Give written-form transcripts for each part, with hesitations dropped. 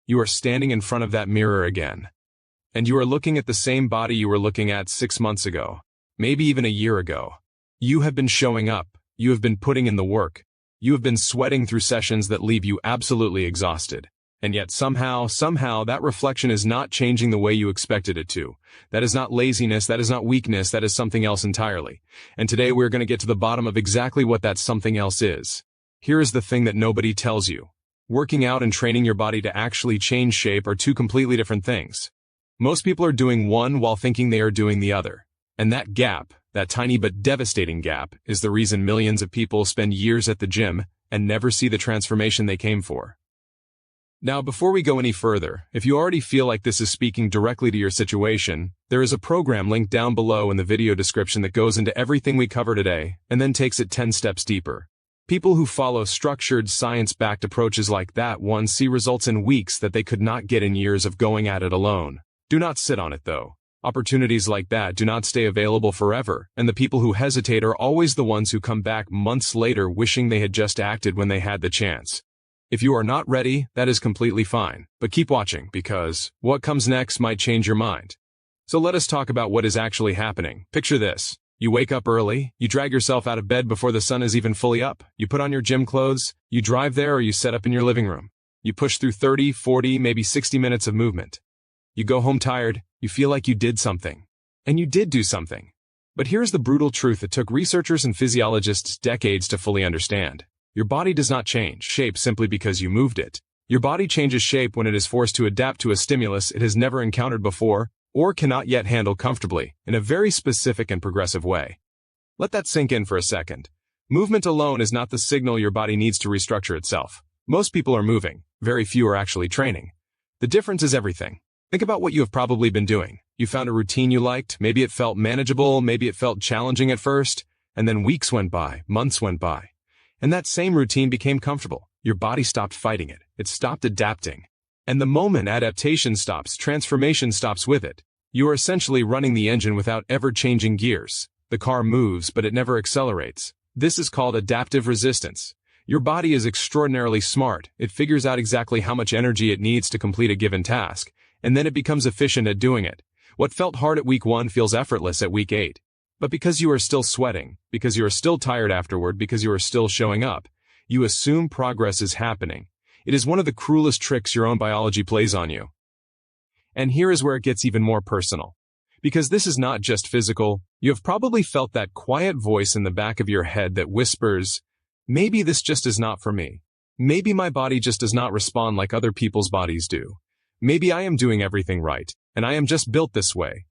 You are standing in front of that mirror again. And you are looking at the same body you were looking at 6 months ago, maybe even a year ago. You have been showing up. You have been putting in the work. You have been sweating through sessions that leave you absolutely exhausted. And yet somehow that reflection is not changing the way you expected it to. That is not laziness, that is not weakness, that is something else entirely. And today we're going to get to the bottom of exactly what that something else is. Here is the thing that nobody tells you. Working out and training your body to actually change shape are two completely different things. Most people are doing one while thinking they are doing the other. And that gap, that tiny but devastating gap, is the reason millions of people spend years at the gym and never see the transformation they came for. Now, before we go any further, if you already feel like this is speaking directly to your situation, there is a program linked down below in the video description that goes into everything we cover today and then takes it 10 steps deeper. People who follow structured, science-backed approaches like that one see results in weeks that they could not get in years of going at it alone. Do not sit on it, though. Opportunities like that do not stay available forever, and the people who hesitate are always the ones who come back months later wishing they had just acted when they had the chance. If you are not ready, that is completely fine, but keep watching because what comes next might change your mind. So let us talk about what is actually happening. Picture this. You wake up early, you drag yourself out of bed before the sun is even fully up, you put on your gym clothes, you drive there or you set up in your living room. You push through 30, 40, maybe 60 minutes of movement. You go home tired, you feel like you did something. And you did do something. But here's the brutal truth that took researchers and physiologists decades to fully understand. Your body does not change shape simply because you moved it. Your body changes shape when it is forced to adapt to a stimulus it has never encountered before, or cannot yet handle comfortably, in a very specific and progressive way. Let that sink in for a second. Movement alone is not the signal your body needs to restructure itself. Most people are moving, very few are actually training. The difference is everything. Think about what you have probably been doing. You found a routine you liked, maybe it felt manageable, maybe it felt challenging at first, and then weeks went by, months went by. And that same routine became comfortable. Your body stopped fighting it. It stopped adapting. And the moment adaptation stops, transformation stops with it. You are essentially running the engine without ever changing gears. The car moves, but it never accelerates. This is called adaptive resistance. Your body is extraordinarily smart. It figures out exactly how much energy it needs to complete a given task, and then it becomes efficient at doing it. What felt hard at week 1 feels effortless at week 8. But because you are still sweating, because you are still tired afterward, because you are still showing up, you assume progress is happening. It is one of the cruelest tricks your own biology plays on you. And here is where it gets even more personal. Because this is not just physical, you have probably felt that quiet voice in the back of your head that whispers, maybe this just is not for me. Maybe my body just does not respond like other people's bodies do. Maybe I am doing everything right, and I am just built this way.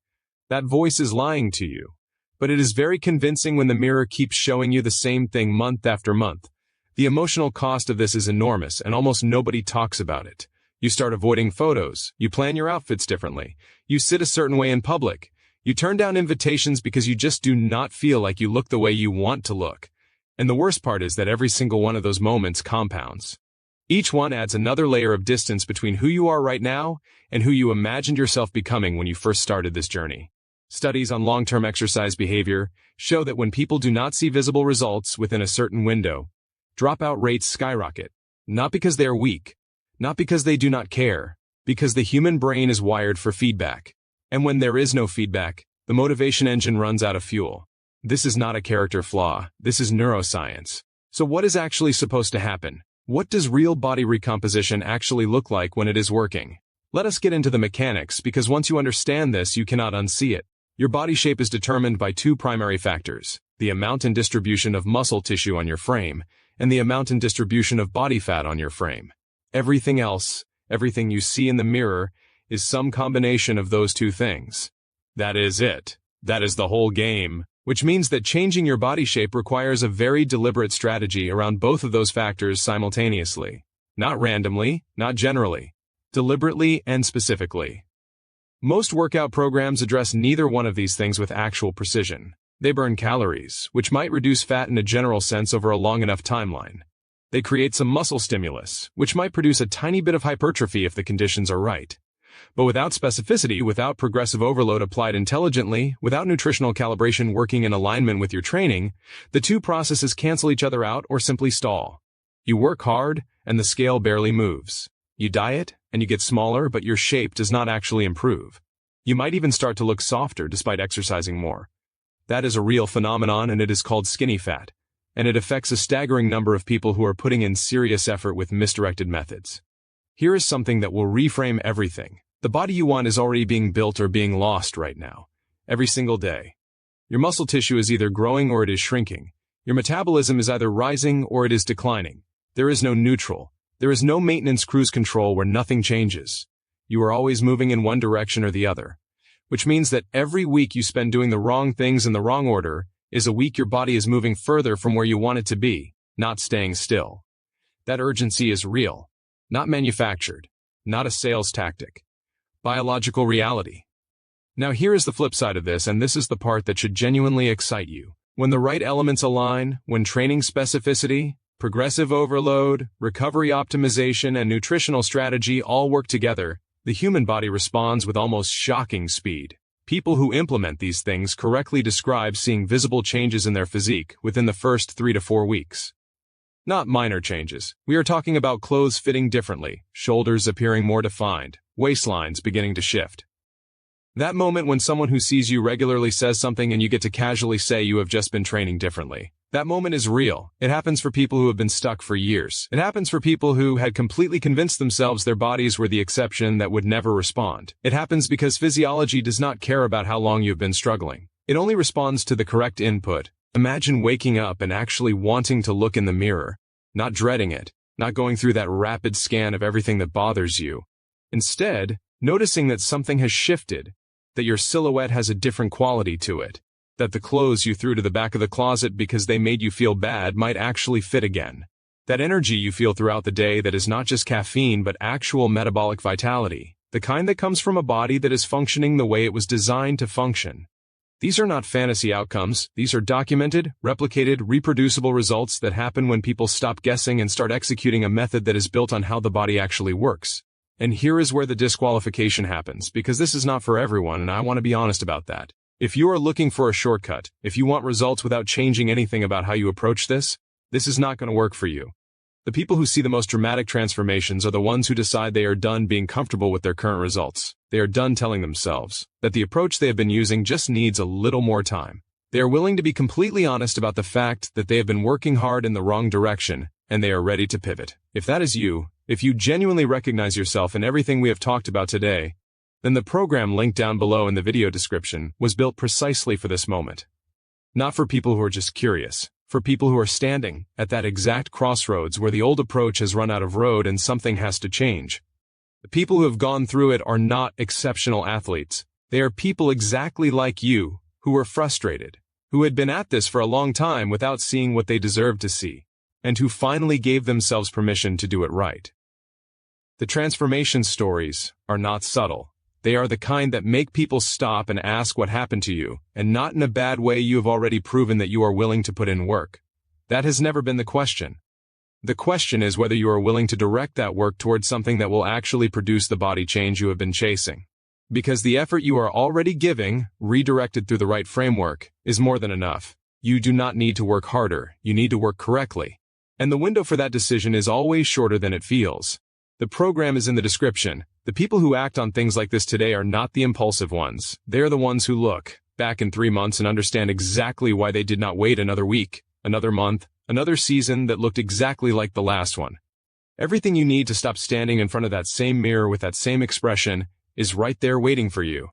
That voice is lying to you. But it is very convincing when the mirror keeps showing you the same thing month after month. The emotional cost of this is enormous, and almost nobody talks about it. You start avoiding photos. You plan your outfits differently. You sit a certain way in public. You turn down invitations because you just do not feel like you look the way you want to look. And the worst part is that every single one of those moments compounds. Each one adds another layer of distance between who you are right now and who you imagined yourself becoming when you first started this journey. Studies on long-term exercise behavior show that when people do not see visible results within a certain window, dropout rates skyrocket. Not because they are weak, not because they do not care, because the human brain is wired for feedback. And when there is no feedback, the motivation engine runs out of fuel. This is not a character flaw, this is neuroscience. So what is actually supposed to happen? What does real body recomposition actually look like when it is working? Let us get into the mechanics because once you understand this, you cannot unsee it. Your body shape is determined by two primary factors, the amount and distribution of muscle tissue on your frame, and the amount and distribution of body fat on your frame. Everything else, everything you see in the mirror, is some combination of those two things. That is it. That is the whole game. Which means that changing your body shape requires a very deliberate strategy around both of those factors simultaneously. Not randomly, not generally. Deliberately and specifically. Most workout programs address neither one of these things with actual precision. They burn calories, which might reduce fat in a general sense over a long enough timeline. They create some muscle stimulus, which might produce a tiny bit of hypertrophy if the conditions are right. But without specificity, without progressive overload applied intelligently, without nutritional calibration working in alignment with your training, the two processes cancel each other out or simply stall. You work hard, and the scale barely moves. You diet, and you get smaller, but your shape does not actually improve. You might even start to look softer despite exercising more. That is a real phenomenon, and it is called skinny fat, and it affects a staggering number of people who are putting in serious effort with misdirected methods. Here is something that will reframe everything. The body you want is already being built or being lost right now, every single day. Your muscle tissue is either growing or it is shrinking. Your metabolism is either rising or it is declining. There is no neutral. There is no maintenance cruise control where nothing changes. You are always moving in one direction or the other, which means that every week you spend doing the wrong things in the wrong order is a week your body is moving further from where you want it to be, not staying still. That urgency is real, not manufactured, not a sales tactic. Biological reality. Now here is the flip side of this, and this is the part that should genuinely excite you. When the right elements align, when training specificity, progressive overload, recovery optimization, and nutritional strategy all work together, the human body responds with almost shocking speed. People who implement these things correctly describe seeing visible changes in their physique within the first 3 to 4 weeks. Not minor changes. We are talking about clothes fitting differently, shoulders appearing more defined, waistlines beginning to shift. That moment when someone who sees you regularly says something and you get to casually say you have just been training differently. That moment is real. It happens for people who have been stuck for years. It happens for people who had completely convinced themselves their bodies were the exception that would never respond. It happens because physiology does not care about how long you've been struggling. It only responds to the correct input. Imagine waking up and actually wanting to look in the mirror, not dreading it, not going through that rapid scan of everything that bothers you. Instead, noticing that something has shifted, that your silhouette has a different quality to it, that the clothes you threw to the back of the closet because they made you feel bad might actually fit again. That energy you feel throughout the day that is not just caffeine but actual metabolic vitality, the kind that comes from a body that is functioning the way it was designed to function. These are not fantasy outcomes. These are documented, replicated, reproducible results that happen when people stop guessing and start executing a method that is built on how the body actually works. And here is where the disqualification happens, because this is not for everyone, and I want to be honest about that. If you are looking for a shortcut, if you want results without changing anything about how you approach this is not going to work for you. The people who see the most dramatic transformations are the ones who decide they are done being comfortable with their current results. They are done telling themselves that the approach they have been using just needs a little more time. They are willing to be completely honest about the fact that they have been working hard in the wrong direction, and they are ready to pivot. If that is you, if you genuinely recognize yourself in everything we have talked about today, then the program linked down below in the video description was built precisely for this moment. Not for people who are just curious, for people who are standing at that exact crossroads where the old approach has run out of road and something has to change. The people who have gone through it are not exceptional athletes. They are people exactly like you, who were frustrated, who had been at this for a long time without seeing what they deserved to see, and who finally gave themselves permission to do it right. The transformation stories are not subtle. They are the kind that make people stop and ask what happened to you, and not in a bad way. You have already proven that you are willing to put in work. That has never been the question. The question is whether you are willing to direct that work towards something that will actually produce the body change you have been chasing. Because the effort you are already giving, redirected through the right framework, is more than enough. You do not need to work harder, you need to work correctly. And the window for that decision is always shorter than it feels. The program is in the description. The people who act on things like this today are not the impulsive ones. They are the ones who look back in 3 months and understand exactly why they did not wait another week, another month, another season that looked exactly like the last one. Everything you need to stop standing in front of that same mirror with that same expression is right there waiting for you.